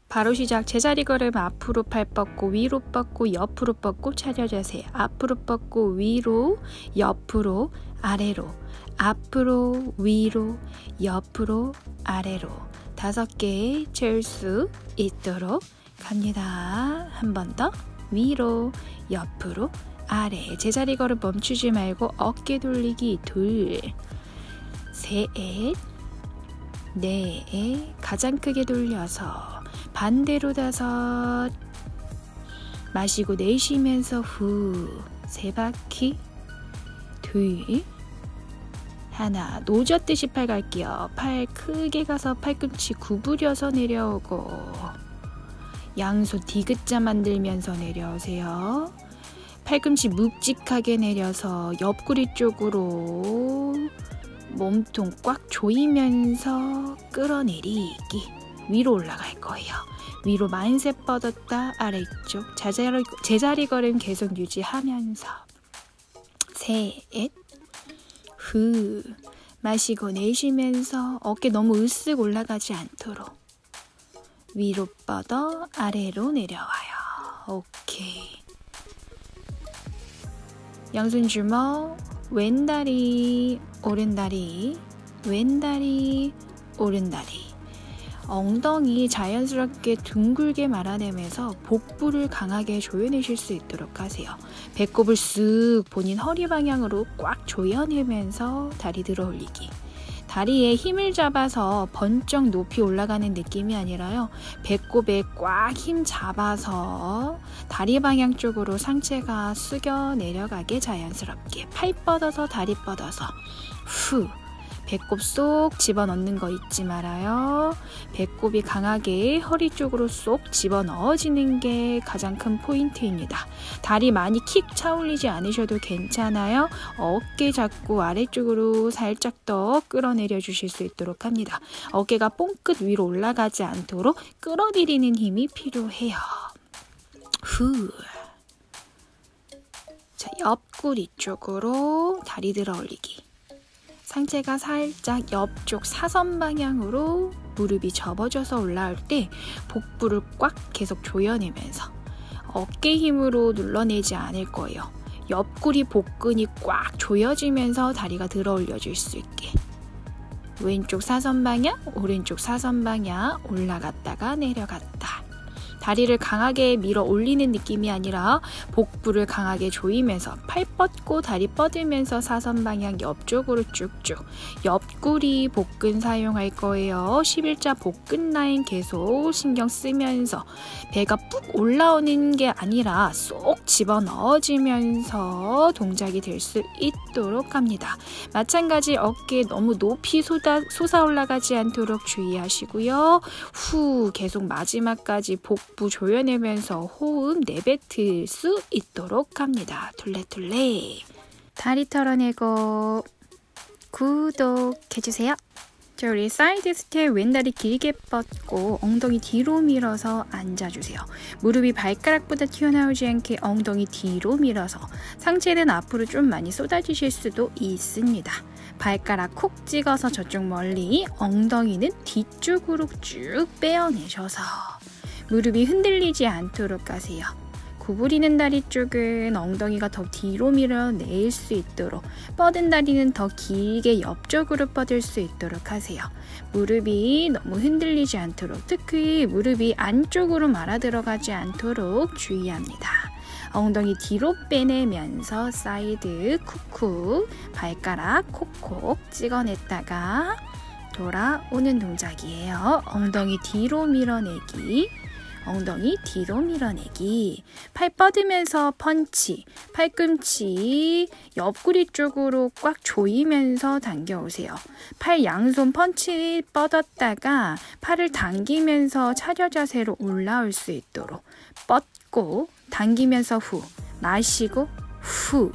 바로 시작. 제자리 걸음 앞으로 팔 뻗고 위로 뻗고 옆으로 뻗고 차려 자세. 앞으로 뻗고 위로 옆으로 아래로 앞으로 위로 옆으로 아래로 5개 채울 수 있도록 갑니다. 한 번 더 위로 옆으로 아래. 제자리 걸음 멈추지 말고 어깨 돌리기 2 3 4 가장 크게 돌려서 반대로 5 마시고 내쉬면서 후 3바퀴 2 1 노젓듯이 팔 갈게요. 팔 크게 가서 팔꿈치 구부려서 내려오고 양손 디귿자 만들면서 내려오세요. 팔꿈치 묵직하게 내려서 옆구리 쪽으로 몸통 꽉 조이면서 끌어내리기. 위로 올라갈 거예요. 위로 만세 뻗었다 아래쪽 제자리 걸음 계속 유지하면서 3 후 마시고 내쉬면서 어깨 너무 으쓱 올라가지 않도록 위로 뻗어 아래로 내려와요. 오케이. 양손 주먹 왼다리 오른다리 왼다리 오른다리. 엉덩이 자연스럽게 둥글게 말아내면서 복부를 강하게 조여내실 수 있도록 하세요. 배꼽을 쓱 본인 허리 방향으로 꽉 조여내면서 다리 들어 올리기. 다리에 힘을 잡아서 번쩍 높이 올라가는 느낌이 아니라요. 배꼽에 꽉 힘 잡아서 다리 방향 쪽으로 상체가 숙여 내려가게 자연스럽게. 팔 뻗어서 다리 뻗어서 후. 배꼽 쏙 집어넣는 거 잊지 말아요. 배꼽이 강하게 허리 쪽으로 쏙 집어넣어지는 게 가장 큰 포인트입니다. 다리 많이 킥 차올리지 않으셔도 괜찮아요. 어깨 잡고 아래쪽으로 살짝 더 끌어내려 주실 수 있도록 합니다. 어깨가 뽕끝 위로 올라가지 않도록 끌어들이는 힘이 필요해요. 후. 자, 옆구리 쪽으로 다리 들어 올리기. 상체가 살짝 옆쪽 사선 방향으로 무릎이 접어져서 올라올 때 복부를 꽉 계속 조여내면서 어깨 힘으로 눌러내지 않을 거예요. 옆구리 복근이 꽉 조여지면서 다리가 들어 올려질 수 있게. 왼쪽 사선 방향, 오른쪽 사선 방향 올라갔다가 내려갔다. 다리를 강하게 밀어 올리는 느낌이 아니라 복부를 강하게 조이면서 팔 뻗고 다리 뻗으면서 사선 방향 옆쪽으로 쭉쭉. 옆구리 복근 사용할 거예요. 11자 복근 라인 계속 신경 쓰면서 배가 푹 올라오는 게 아니라 쏙 집어넣어지면서 동작이 될 수 있도록 합니다. 마찬가지 어깨 너무 높이 솟아 올라가지 않도록 주의하시고요. 후 계속 마지막까지 복부 조여내면서 호흡 내뱉을 수 있도록 합니다. 둘레둘레. 다리 털어내고 구독해주세요. 자, 우리 사이드 스텝 왼다리 길게 뻗고 엉덩이 뒤로 밀어서 앉아주세요. 무릎이 발가락보다 튀어나오지 않게 엉덩이 뒤로 밀어서 상체는 앞으로 좀 많이 쏟아지실 수도 있습니다. 발가락 콕 찍어서 저쪽 멀리 엉덩이는 뒤쪽으로 쭉 빼어내셔서 무릎이 흔들리지 않도록 하세요. 구부리는 다리 쪽은 엉덩이가 더 뒤로 밀어낼 수 있도록, 뻗은 다리는 더 길게 옆쪽으로 뻗을 수 있도록 하세요. 무릎이 너무 흔들리지 않도록, 특히 무릎이 안쪽으로 말아 들어가지 않도록 주의합니다. 엉덩이 뒤로 빼내면서 사이드 쿡쿡, 발가락 콕콕 찍어냈다가 돌아오는 동작이에요. 엉덩이 뒤로 밀어내기, 엉덩이 뒤로 밀어내기. 팔 뻗으면서 펀치, 팔꿈치 옆구리 쪽으로 꽉 조이면서 당겨오세요. 팔 양손 펀치 뻗었다가 팔을 당기면서 차려 자세로 올라올 수 있도록 뻗고 당기면서 후, 마시고 후,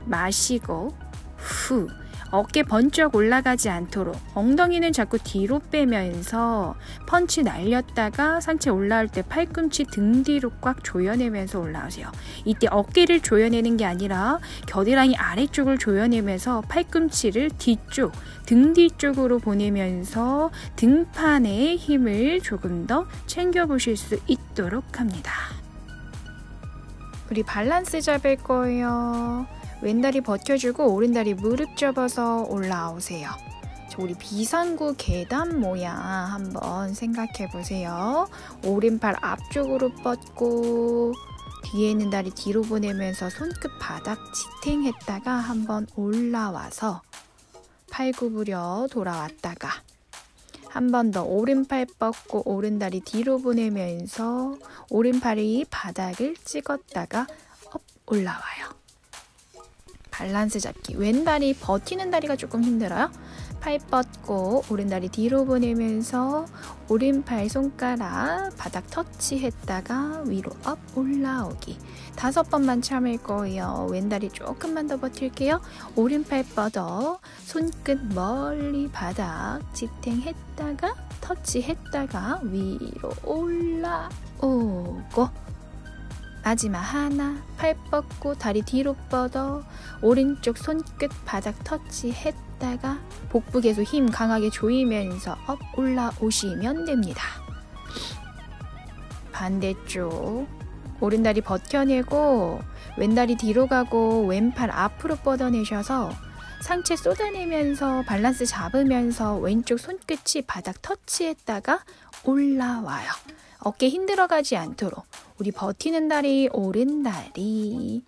마시고 후. 어깨 번쩍 올라가지 않도록 엉덩이는 자꾸 뒤로 빼면서 펀치 날렸다가 상체 올라올 때 팔꿈치 등 뒤로 꽉 조여내면서 올라오세요. 이때 어깨를 조여내는 게 아니라 겨드랑이 아래쪽을 조여내면서 팔꿈치를 뒤쪽, 등 뒤쪽으로 보내면서 등판의 힘을 조금 더 챙겨보실 수 있도록 합니다. 우리 밸런스 잡을 거예요. 왼다리 버텨주고 오른다리 무릎 접어서 올라오세요. 우리 비상구 계단 모양 한번 생각해 보세요. 오른팔 앞쪽으로 뻗고 뒤에 있는 다리 뒤로 보내면서 손끝 바닥 지탱했다가 한번 올라와서 팔 구부려 돌아왔다가 한 번 더 오른팔 뻗고 오른다리 뒤로 보내면서 오른팔이 바닥을 찍었다가 업 올라와요. 밸런스 잡기. 왼다리 버티는 다리가 조금 힘들어요. 팔 뻗고 오른다리 뒤로 보내면서 오른팔 손가락 바닥 터치했다가 위로 업 올라오기. 5번만 참을 거예요. 왼다리 조금만 더 버틸게요. 오른팔 뻗어 손끝 멀리 바닥 지탱했다가 터치했다가 위로 올라오고 마지막 하나, 팔 뻗고 다리 뒤로 뻗어 오른쪽 손끝 바닥 터치했다가 복부 계속 힘 강하게 조이면서 업 올라오시면 됩니다. 반대쪽 오른다리 버텨내고 왼다리 뒤로 가고 왼팔 앞으로 뻗어내셔서 상체 쏟아내면서 밸런스 잡으면서 왼쪽 손끝이 바닥 터치했다가 올라와요. 어깨 힘들어가지 않도록 우리 버티는 다리 오른다리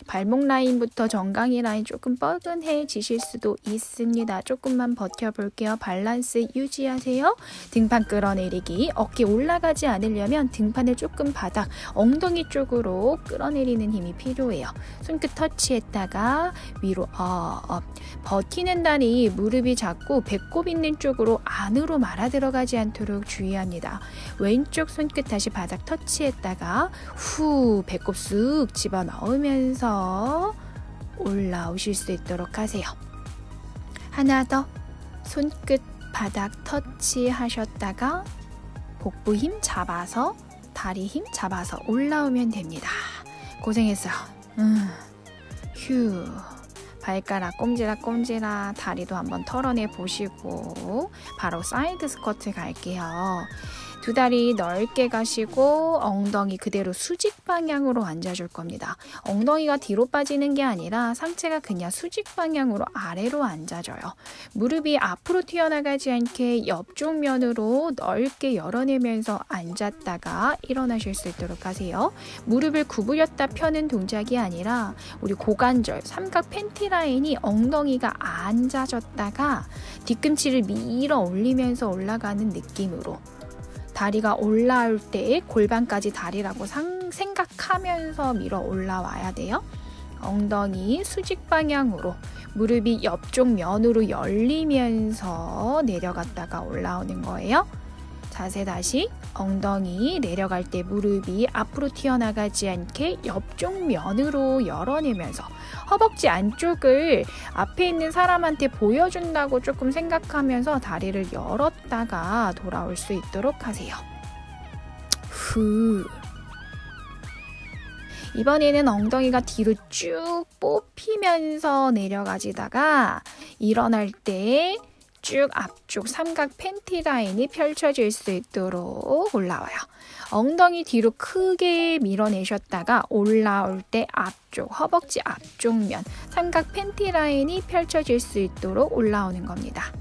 발목 라인부터 정강이 라인 조금 뻐근해지실 수도 있습니다. 조금만 버텨볼게요. 밸런스 유지하세요. 등판 끌어내리기. 어깨 올라가지 않으려면 등판을 조금 바닥 엉덩이 쪽으로 끌어내리는 힘이 필요해요. 손끝 터치했다가 위로 업. 버티는 다리 무릎이 자꾸 배꼽 있는 쪽으로 안으로 말아 들어가지 않도록 주의합니다. 왼쪽 손끝 다시 바닥 터치했다가 후 배꼽 쓱 집어넣으면서 올라오실 수 있도록 하세요. 하나 더. 손끝 바닥 터치하셨다가 복부 힘 잡아서 다리 힘 잡아서 올라오면 됩니다. 고생했어요. 휴. 발가락 꼼지락 다리도 한번 털어내 보시고 바로 사이드 스쿼트 갈게요. 두 다리 넓게 가시고 엉덩이 그대로 수직 방향으로 앉아줄 겁니다. 엉덩이가 뒤로 빠지는 게 아니라 상체가 그냥 수직 방향으로 아래로 앉아줘요. 무릎이 앞으로 튀어나가지 않게 옆쪽 면으로 넓게 열어내면서 앉았다가 일어나실 수 있도록 하세요. 무릎을 구부렸다 펴는 동작이 아니라 우리 고관절, 삼각 팬티 라인이 엉덩이가 앉아졌다가 뒤꿈치를 밀어 올리면서 올라가는 느낌으로 다리가 올라올 때 골반까지 다리라고 생각하면서 밀어 올라와야 돼요. 엉덩이 수직 방향으로 무릎이 옆쪽 면으로 열리면서 내려갔다가 올라오는 거예요. 자세 다시. 엉덩이 내려갈 때 무릎이 앞으로 튀어나가지 않게 옆쪽 면으로 열어내면서 허벅지 안쪽을 앞에 있는 사람한테 보여준다고 조금 생각하면서 다리를 열었다가 돌아올 수 있도록 하세요. 후. 이번에는 엉덩이가 뒤로 쭉 뽑히면서 내려가지다가 일어날 때 쭉 앞쪽 삼각 팬티 라인이 펼쳐질 수 있도록 올라와요. 엉덩이 뒤로 크게 밀어내셨다가 올라올 때 앞쪽, 허벅지 앞쪽 면, 삼각 팬티 라인이 펼쳐질 수 있도록 올라오는 겁니다.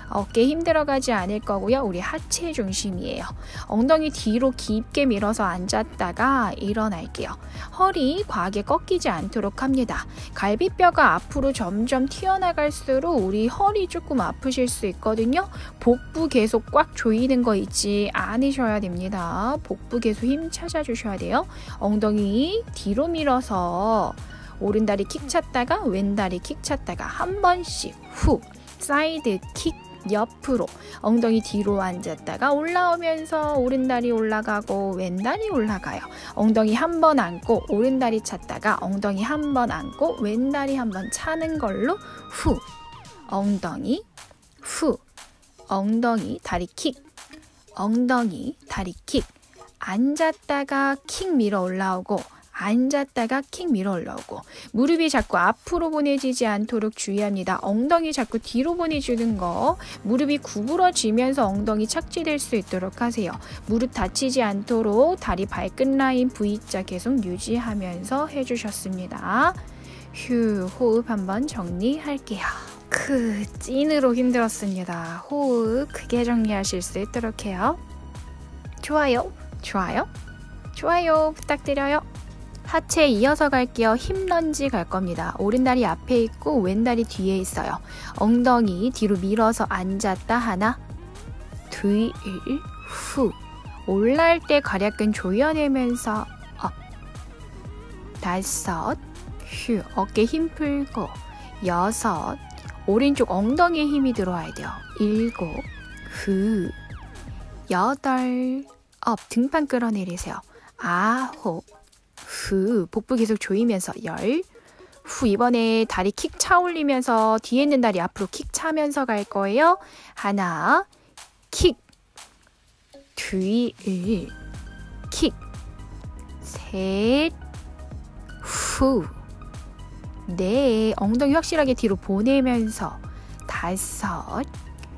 어깨 힘들어가지 않을 거고요. 우리 하체 중심이에요. 엉덩이 뒤로 깊게 밀어서 앉았다가 일어날게요. 허리 과하게 꺾이지 않도록 합니다. 갈비뼈가 앞으로 점점 튀어나갈수록 우리 허리 조금 아프실 수 있거든요. 복부 계속 꽉 조이는 거 있지 않으셔야 됩니다. 복부 계속 힘 찾아주셔야 돼요. 엉덩이 뒤로 밀어서 오른다리 킥 찼다가 왼다리 킥 찼다가 한 번씩 후 사이드 킥 옆으로 엉덩이 뒤로 앉았다가 올라오면서 오른다리 올라가고 왼다리 올라가요. 엉덩이 한 번 안고 오른다리 찼다가 엉덩이 한 번 안고 왼다리 한 번 차는 걸로 후 엉덩이 후, 엉덩이 다리 킥, 엉덩이 다리 킥. 앉았다가 킥 밀어 올라오고, 앉았다가 킥 밀어 올라오고. 무릎이 자꾸 앞으로 보내지지 않도록 주의합니다. 엉덩이 자꾸 뒤로 보내주는 거, 무릎이 구부러지면서 엉덩이 착지될 수 있도록 하세요. 무릎 다치지 않도록 다리 발끝 라인 V자 계속 유지하면서 해주셨습니다. 휴, 호흡 한번 정리할게요. 찐으로 힘들었습니다. 호흡 크게 정리하실 수 있도록 해요. 좋아요, 좋아요, 좋아요 부탁드려요. 하체 이어서 갈게요. 힙 런지 갈 겁니다. 오른다리 앞에 있고 왼다리 뒤에 있어요. 엉덩이 뒤로 밀어서 앉았다 하나, 둘, 후. 올라올 때 괄약근 조여내면서 업. 다섯, 휴. 어깨 힘 풀고. 여섯, 오른쪽 엉덩이에 힘이 들어와야 돼요. 일곱, 후. 여덟, 업. 등판 끌어내리세요. 아홉, 후. 복부 계속 조이면서 열. 후. 이번에 다리 킥 차 올리면서 뒤에 있는 다리 앞으로 킥 차면서 갈 거예요. 하나, 킥. 둘, 킥. 셋, 후. 네, 엉덩이 확실하게 뒤로 보내면서 다섯,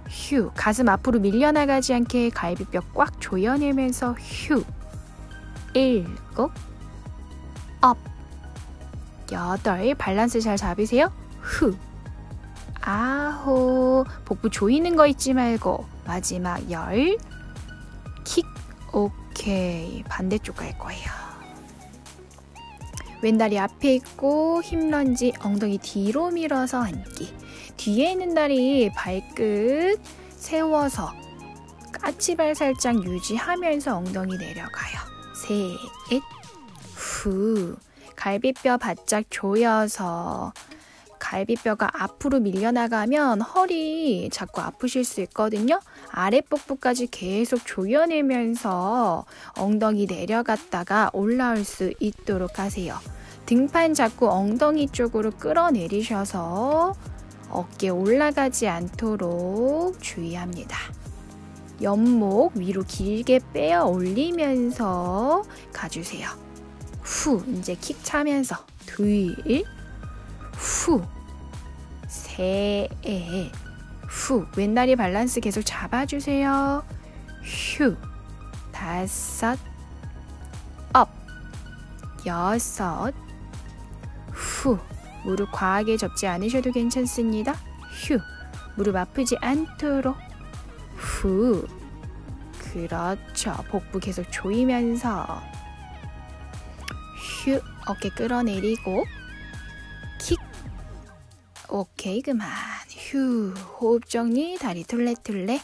휴. 가슴 앞으로 밀려나가지 않게 갈비뼈 꽉 조여내면서 휴. 일곱, 업. 여덟, 밸런스 잘 잡으세요. 후. 아홉, 복부 조이는 거 잊지 말고. 마지막 열, 킥. 오케이, 반대쪽 갈 거예요. 왼다리 앞에 있고 힙 런지, 엉덩이 뒤로 밀어서 앉기. 뒤에 있는 다리 발끝 세워서 까치발 살짝 유지하면서 엉덩이 내려가요. 셋, 후. 갈비뼈 바짝 조여서 갈비뼈가 앞으로 밀려나가면 허리 자꾸 아프실 수 있거든요. 아랫복부까지 계속 조여내면서 엉덩이 내려갔다가 올라올 수 있도록 하세요. 등판 자꾸 엉덩이 쪽으로 끌어내리셔서 어깨 올라가지 않도록 주의합니다. 옆목 위로 길게 빼어 올리면서 가주세요. 후, 이제 킥 차면서 둘, 후, 셋, 후. 왼다리 밸런스 계속 잡아주세요. 휴. 다섯, 업. 여섯, 후. 무릎 과하게 접지 않으셔도 괜찮습니다. 휴. 무릎 아프지 않도록. 후. 그렇죠. 복부 계속 조이면서 휴. 어깨 끌어내리고 킥. 오케이, 그만. 휴. 호흡 정리. 다리 툴레툴레.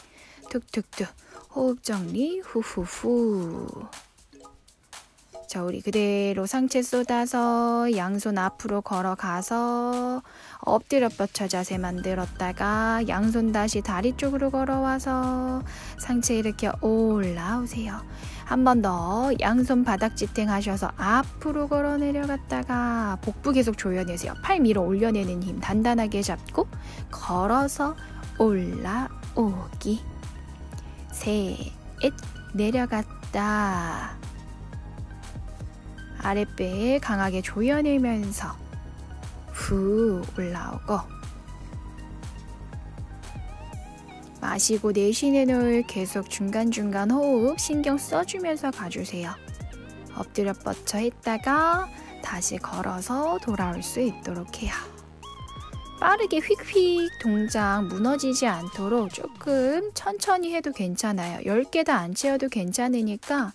툭툭툭. 호흡 정리. 후후후. 자, 우리 그대로 상체 쏟아서 양손 앞으로 걸어가서 엎드려 뻗쳐 자세 만들었다가 양손 다시 다리 쪽으로 걸어와서 상체 일으켜 올라오세요. 한 번 더 양손 바닥 지탱 하셔서 앞으로 걸어 내려갔다가 복부 계속 조여내세요. 팔 밀어 올려내는 힘 단단하게 잡고 걸어서 올라오기. 셋, 내려갔다. 아랫배 강하게 조여내면서 후 올라오고, 마시고 내쉬는 호흡 계속 중간중간 호흡 신경 써주면서 가주세요. 엎드려 뻗쳐 했다가 다시 걸어서 돌아올 수 있도록 해요. 빠르게 휙휙 동작 무너지지 않도록 조금 천천히 해도 괜찮아요. 10개 다 안 채워도 괜찮으니까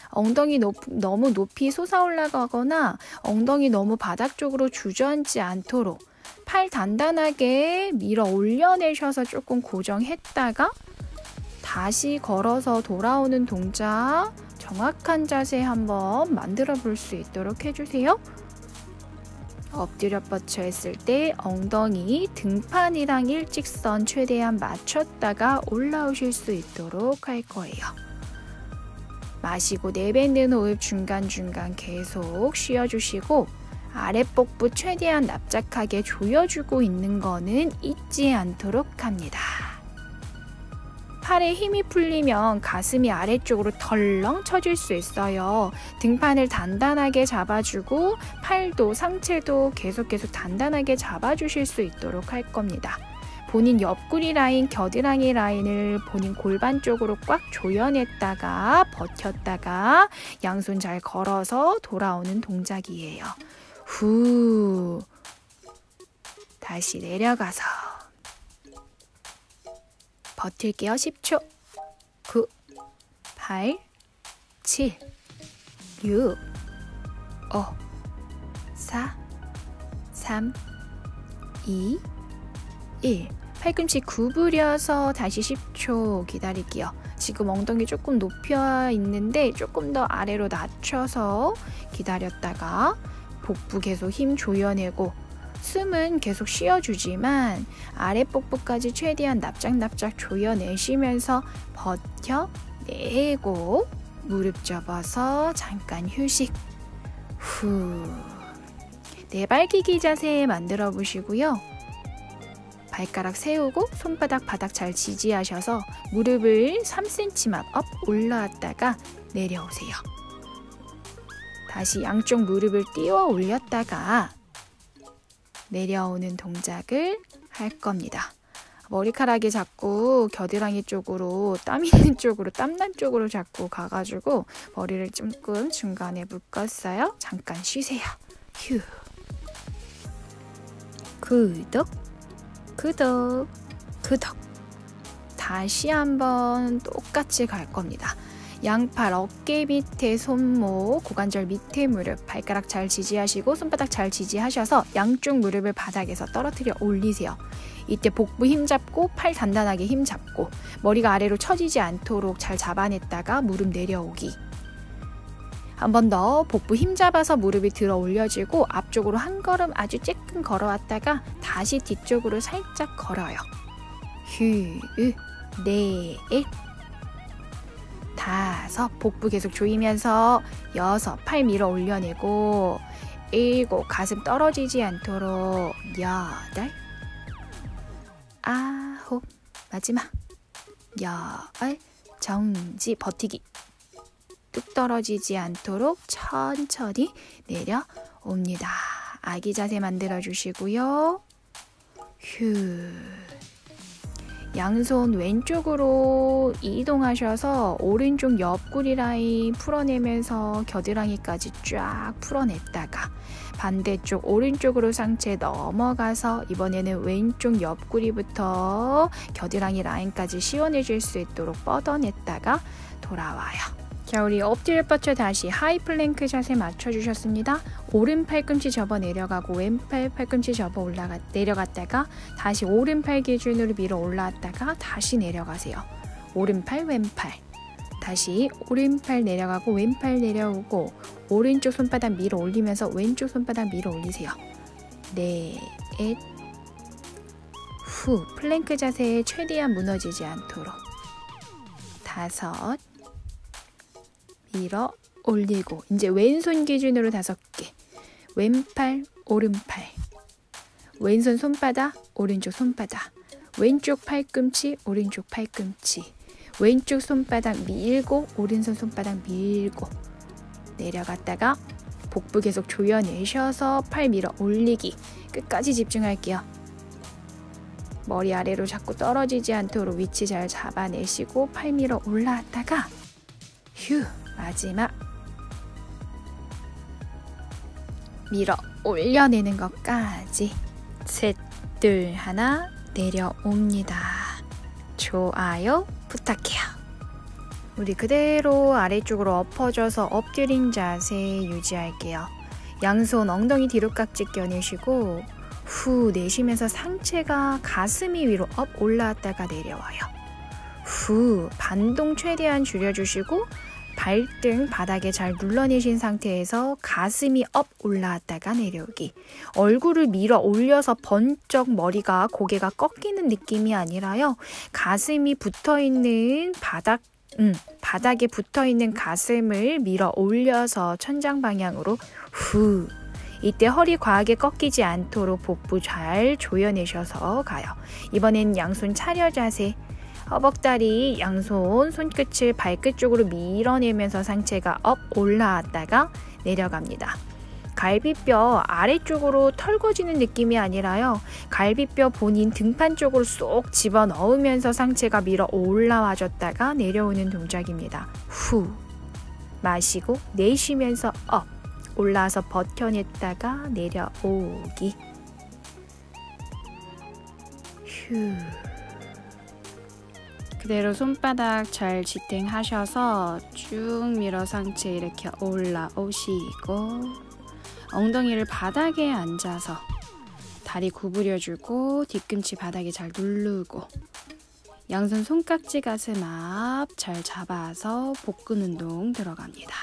엉덩이 너무 높이 솟아 올라가거나 엉덩이 너무 바닥 쪽으로 주저앉지 않도록 팔 단단하게 밀어 올려내셔서 조금 고정했다가 다시 걸어서 돌아오는 동작 정확한 자세 한번 만들어 볼 수 있도록 해주세요. 엎드려 뻗쳐 했을 때 엉덩이 등판이랑 일직선 최대한 맞췄다가 올라오실 수 있도록 할 거예요. 마시고 내뱉는 호흡 중간중간 계속 쉬어주시고 아랫복부 최대한 납작하게 조여주고 있는 거는 잊지 않도록 합니다. 팔에 힘이 풀리면 가슴이 아래쪽으로 덜렁 처질 수 있어요. 등판을 단단하게 잡아주고 팔도 상체도 계속 단단하게 잡아주실 수 있도록 할 겁니다. 본인 옆구리 라인, 겨드랑이 라인을 본인 골반 쪽으로 꽉 조여냈다가 버텼다가 양손 잘 걸어서 돌아오는 동작이에요. 후, 다시 내려가서 버틸게요. 10초. 9, 8, 7, 6, 5, 4, 3, 2, 1. 팔꿈치 구부려서 다시 10초 기다릴게요. 지금 엉덩이 조금 높여 있는데 조금 더 아래로 낮춰서 기다렸다가 복부 계속 힘 조여내고 숨은 계속 쉬어주지만 아랫복부까지 최대한 납작납작 조여내시면서 버텨내고 무릎 접어서 잠깐 휴식. 후. 내발기기 자세 만들어 보시고요. 발가락 세우고 손바닥 바닥 잘 지지하셔서 무릎을 3cm만 업 올라왔다가 내려오세요. 다시 양쪽 무릎을 띄워 올렸다가 내려오는 동작을 할 겁니다. 머리카락이 자꾸 겨드랑이 쪽으로 땀 있는 쪽으로 땀난 쪽으로 자꾸 가가지고 머리를 조금 중간에 묶었어요. 잠깐 쉬세요. 휴. 구독 구독 구독. 다시 한번 똑같이 갈 겁니다. 양팔 어깨 밑에 손목, 고관절 밑에 무릎, 발가락 잘 지지하시고 손바닥 잘 지지하셔서 양쪽 무릎을 바닥에서 떨어뜨려 올리세요. 이때 복부 힘 잡고 팔 단단하게 힘 잡고 머리가 아래로 처지지 않도록 잘 잡아냈다가 무릎 내려오기. 한 번 더 복부 힘 잡아서 무릎이 들어 올려지고 앞쪽으로 한 걸음 아주 쬐끔 걸어왔다가 다시 뒤쪽으로 살짝 걸어요. 휴, 넷, 다섯, 복부 계속 조이면서 여섯, 팔 밀어 올려내고 일곱, 가슴 떨어지지 않도록 여덟, 아홉, 마지막 열, 정지, 버티기. 뚝 떨어지지 않도록 천천히 내려옵니다. 아기 자세 만들어 주시고요. 휴. 양손 왼쪽으로 이동하셔서 오른쪽 옆구리 라인 풀어내면서 겨드랑이까지 쫙 풀어냈다가 반대쪽 오른쪽으로 상체 넘어가서 이번에는 왼쪽 옆구리부터 겨드랑이 라인까지 시원해질 수 있도록 뻗어냈다가 돌아와요. 자, 우리 엎드려 뻗쳐 다시 하이 플랭크 자세 맞춰주셨습니다. 오른 팔꿈치 접어 내려가고 왼팔 팔꿈치 접어 내려갔다가 다시 오른팔 기준으로 밀어 올라왔다가 다시 내려가세요. 오른팔 왼팔 다시 오른팔 내려가고 왼팔 내려오고 오른쪽 손바닥 밀어 올리면서 왼쪽 손바닥 밀어 올리세요. 넷, 후. 플랭크 자세에 최대한 무너지지 않도록 다섯, 밀어 올리고 이제 왼손 기준으로 5개. 왼팔, 오른팔. 왼손 손바닥, 오른쪽 손바닥. 왼쪽 팔꿈치, 오른쪽 팔꿈치. 왼쪽 손바닥 밀고 오른손 손바닥 밀고 내려갔다가 복부 계속 조여내셔서 팔 밀어 올리기. 끝까지 집중할게요. 머리 아래로 자꾸 떨어지지 않도록 위치 잘 잡아내시고 팔 밀어 올라왔다가 휴. 마지막 밀어 올려내는 것까지 셋, 둘, 하나 내려옵니다. 좋아요 부탁해요. 우리 그대로 아래쪽으로 엎어져서 엎드린 자세 유지할게요. 양손 엉덩이 뒤로 깍지 껴내시고 후 내쉬면서 상체가 가슴이 위로 업 올라왔다가 내려와요. 후 반동 최대한 줄여주시고 발등 바닥에 잘 눌러내신 상태에서 가슴이 업 올라왔다가 내려오기. 얼굴을 밀어 올려서 번쩍 머리가 고개가 꺾이는 느낌이 아니라요. 가슴이 붙어있는 바닥에 붙어있는 가슴을 밀어 올려서 천장 방향으로 후 이때 허리 과하게 꺾이지 않도록 복부 잘 조여내셔서 가요. 이번엔 양손 차려 자세. 허벅다리 양손 손끝을 발끝 쪽으로 밀어내면서 상체가 업 올라왔다가 내려갑니다. 갈비뼈 아래쪽으로 털궈지는 느낌이 아니라요. 갈비뼈 본인 등판 쪽으로 쏙 집어넣으면서 상체가 밀어 올라와줬다가 내려오는 동작입니다. 후 마시고 내쉬면서 업 올라와서 버텨냈다가 내려오기. 휴. 그대로 손바닥 잘 지탱하셔서 쭉 밀어 상체 이렇게 올라오시고 엉덩이를 바닥에 앉아서 다리 구부려주고 뒤꿈치 바닥에 잘 누르고 양손 손깍지 가슴 앞 잘 잡아서 복근 운동 들어갑니다.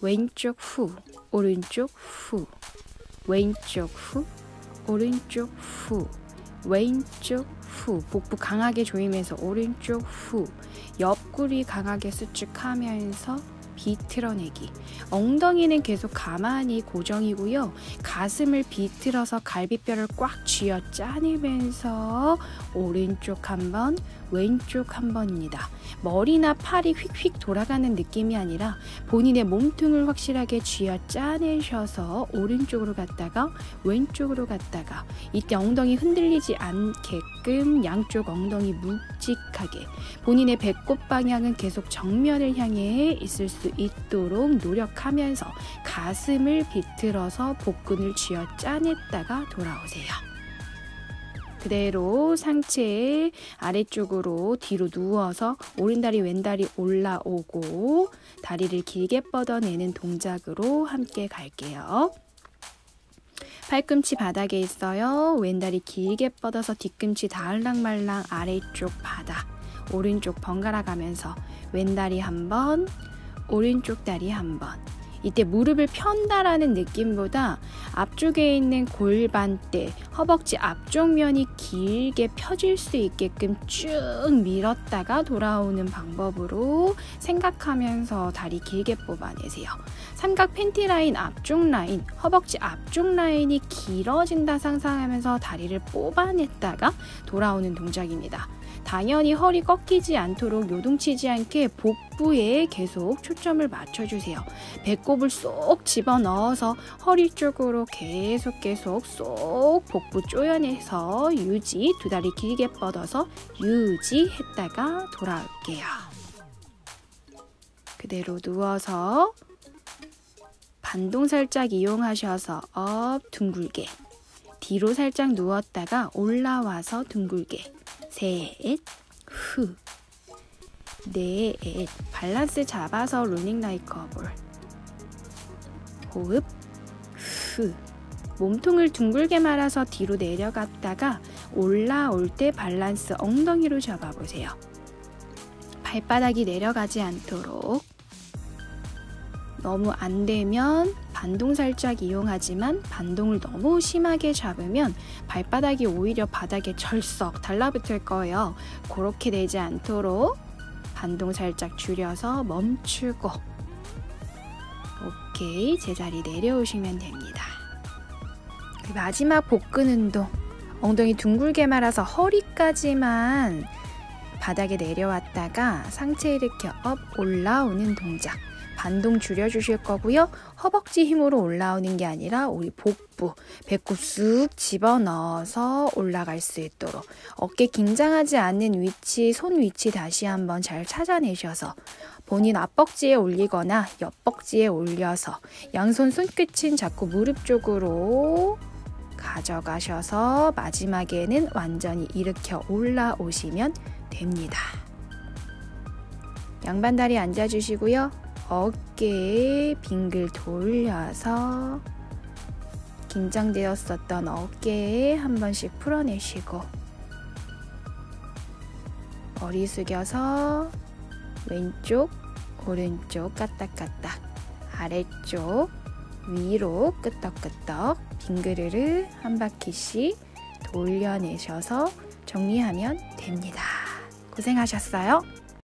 왼쪽 후, 오른쪽 후, 왼쪽 후, 오른쪽 후, 왼쪽 후. 복부 강하게 조이면서 오른쪽 후. 옆구리 강하게 수축하면서 비틀어내기. 엉덩이는 계속 가만히 고정이고요. 가슴을 비틀어서 갈비뼈를 꽉 쥐어 짜내면서 오른쪽 한 번, 왼쪽 한 번입니다. 머리나 팔이 휙휙 돌아가는 느낌이 아니라 본인의 몸통을 확실하게 쥐어 짜내셔서 오른쪽으로 갔다가 왼쪽으로 갔다가 이때 엉덩이 흔들리지 않게끔 양쪽 엉덩이 묵직하게 본인의 배꼽 방향은 계속 정면을 향해 있을 수 있도록 노력하면서 가슴을 비틀어서 복근을 쥐어 짜냈다가 돌아오세요. 그대로 상체 아래쪽으로 뒤로 누워서 오른다리 왼다리 올라오고 다리를 길게 뻗어내는 동작으로 함께 갈게요. 팔꿈치 바닥에 있어요. 왼다리 길게 뻗어서 뒤꿈치 달랑말랑 아래쪽 바닥. 오른쪽 번갈아 가면서 왼다리 한 번, 오른쪽 다리 한 번. 이때 무릎을 편다라는 느낌보다 앞쪽에 있는 골반대, 허벅지 앞쪽 면이 길게 펴질 수 있게끔 쭉 밀었다가 돌아오는 방법으로 생각하면서 다리 길게 뽑아내세요. 삼각 팬티 라인 앞쪽 라인, 허벅지 앞쪽 라인이 길어진다 상상하면서 다리를 뽑아냈다가 돌아오는 동작입니다. 당연히 허리 꺾이지 않도록 요동치지 않게 복부에 계속 초점을 맞춰주세요. 배꼽을 쏙 집어넣어서 허리 쪽으로 계속 쏙 복부 조여내서 유지, 두 다리 길게 뻗어서 유지했다가 돌아올게요. 그대로 누워서 반동 살짝 이용하셔서 업 둥글게, 뒤로 살짝 누웠다가 올라와서 둥글게, 셋, 후, 넷, 밸런스 잡아서 롤링 라이크 볼, 호흡, 후, 몸통을 둥글게 말아서 뒤로 내려갔다가 올라올 때 밸런스 엉덩이로 잡아보세요. 발바닥이 내려가지 않도록. 너무 안 되면 반동 살짝 이용하지만 반동을 너무 심하게 잡으면 발바닥이 오히려 바닥에 절썩 달라붙을 거예요. 그렇게 되지 않도록 반동 살짝 줄여서 멈추고 오케이, 제자리 내려오시면 됩니다. 마지막 복근 운동. 엉덩이 둥글게 말아서 허리까지만 바닥에 내려왔다가 상체 일으켜 업 올라오는 동작. 반동 줄여주실 거고요. 허벅지 힘으로 올라오는 게 아니라 우리 복부, 배꼽 쑥 집어넣어서 올라갈 수 있도록 어깨 긴장하지 않는 위치, 손 위치 다시 한번 잘 찾아내셔서 본인 앞벅지에 올리거나 옆벅지에 올려서 양손 손끝은 자꾸 무릎 쪽으로 가져가셔서 마지막에는 완전히 일으켜 올라오시면 됩니다. 양반다리 앉아주시고요. 어깨 빙글 돌려서 긴장되었었던 어깨에 한 번씩 풀어내시고 머리 숙여서 왼쪽 오른쪽 까딱까딱 아래쪽 위로 끄떡끄떡 빙그르르 한 바퀴씩 돌려내셔서 정리하면 됩니다. 고생하셨어요.